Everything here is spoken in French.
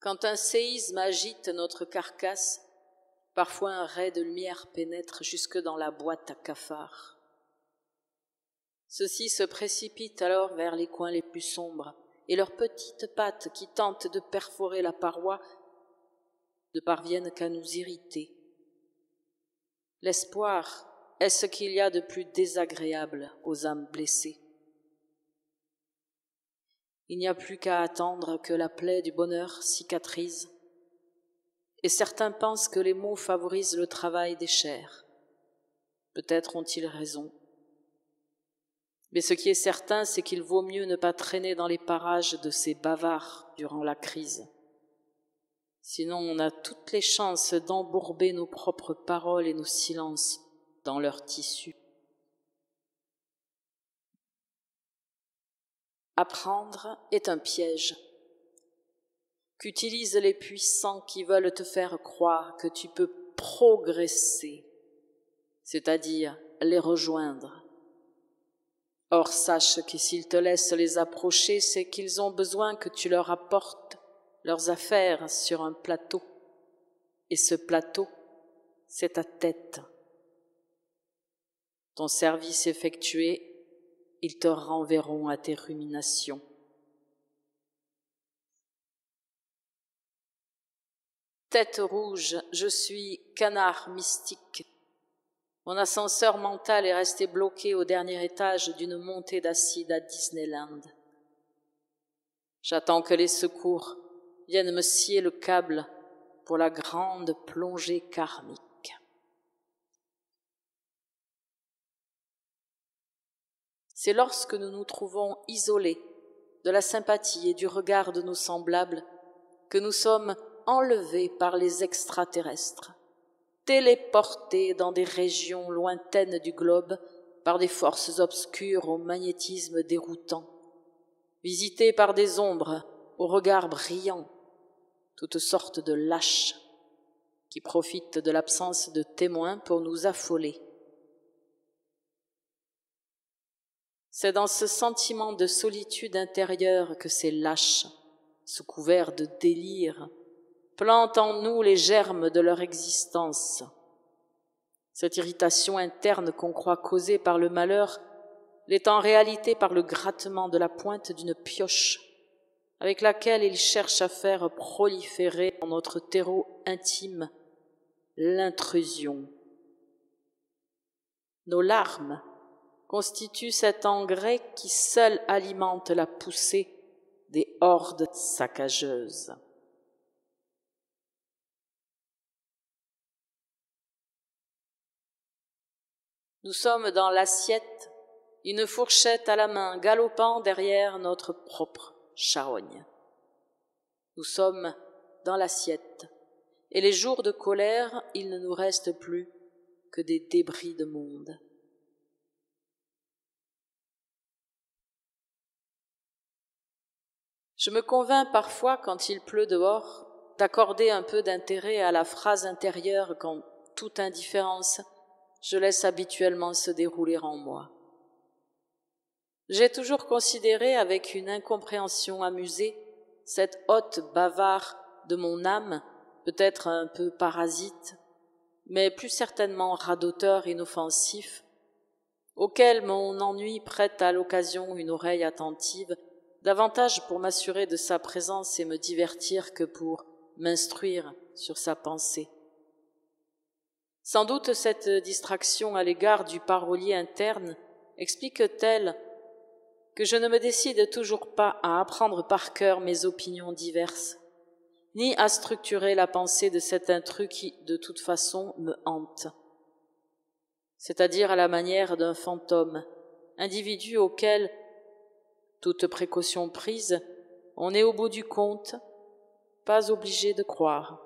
Quand un séisme agite notre carcasse, parfois un ray de lumière pénètre jusque dans la boîte à cafards. Ceux-ci se précipitent alors vers les coins les plus sombres, et leurs petites pattes qui tentent de perforer la paroi ne parviennent qu'à nous irriter. L'espoir est ce qu'il y a de plus désagréable aux âmes blessées. Il n'y a plus qu'à attendre que la plaie du bonheur cicatrise, et certains pensent que les mots favorisent le travail des chairs. Peut-être ont-ils raison. Mais ce qui est certain, c'est qu'il vaut mieux ne pas traîner dans les parages de ces bavards durant la crise. Sinon, on a toutes les chances d'embourber nos propres paroles et nos silences dans leur tissu. Apprendre est un piège qu'utilisent les puissants qui veulent te faire croire que tu peux progresser, c'est-à-dire les rejoindre. Or, sache que s'ils te laissent les approcher, c'est qu'ils ont besoin que tu leur apportes leurs affaires sur un plateau. Et ce plateau, c'est ta tête. Ton service effectué, ils te renverront à tes ruminations. Tête rouge, je suis canard mystique. Mon ascenseur mental est resté bloqué au dernier étage d'une montée d'acide à Disneyland. J'attends que les secours viennent me scier le câble pour la grande plongée karmique. C'est lorsque nous nous trouvons isolés de la sympathie et du regard de nos semblables que nous sommes enlevés par les extraterrestres, téléportés dans des régions lointaines du globe par des forces obscures au magnétisme déroutant, visités par des ombres au regard brillant, toutes sortes de lâches qui profitent de l'absence de témoins pour nous affoler. C'est dans ce sentiment de solitude intérieure que ces lâches, sous couvert de délire, plantent en nous les germes de leur existence. Cette irritation interne qu'on croit causée par le malheur l'est en réalité par le grattement de la pointe d'une pioche avec laquelle ils cherchent à faire proliférer dans notre terreau intime l'intrusion. Nos larmes constituent cet engrais qui seul alimente la poussée des hordes saccageuses. Nous sommes dans l'assiette, une fourchette à la main, galopant derrière notre propre charogne. Nous sommes dans l'assiette, et les jours de colère, il ne nous reste plus que des débris de monde. Je me convainc parfois, quand il pleut dehors, d'accorder un peu d'intérêt à la phrase intérieure quand, toute indifférence, je laisse habituellement se dérouler en moi. J'ai toujours considéré avec une incompréhension amusée cette hôte bavard de mon âme, peut-être un peu parasite, mais plus certainement radoteur inoffensif, auquel mon ennui prête à l'occasion une oreille attentive, davantage pour m'assurer de sa présence et me divertir que pour m'instruire sur sa pensée. Sans doute cette distraction à l'égard du parolier interne explique-t-elle que je ne me décide toujours pas à apprendre par cœur mes opinions diverses, ni à structurer la pensée de cet intrus qui, de toute façon, me hante, c'est-à-dire à la manière d'un fantôme, individu auquel, toute précaution prise, on est au bout du compte pas obligé de croire.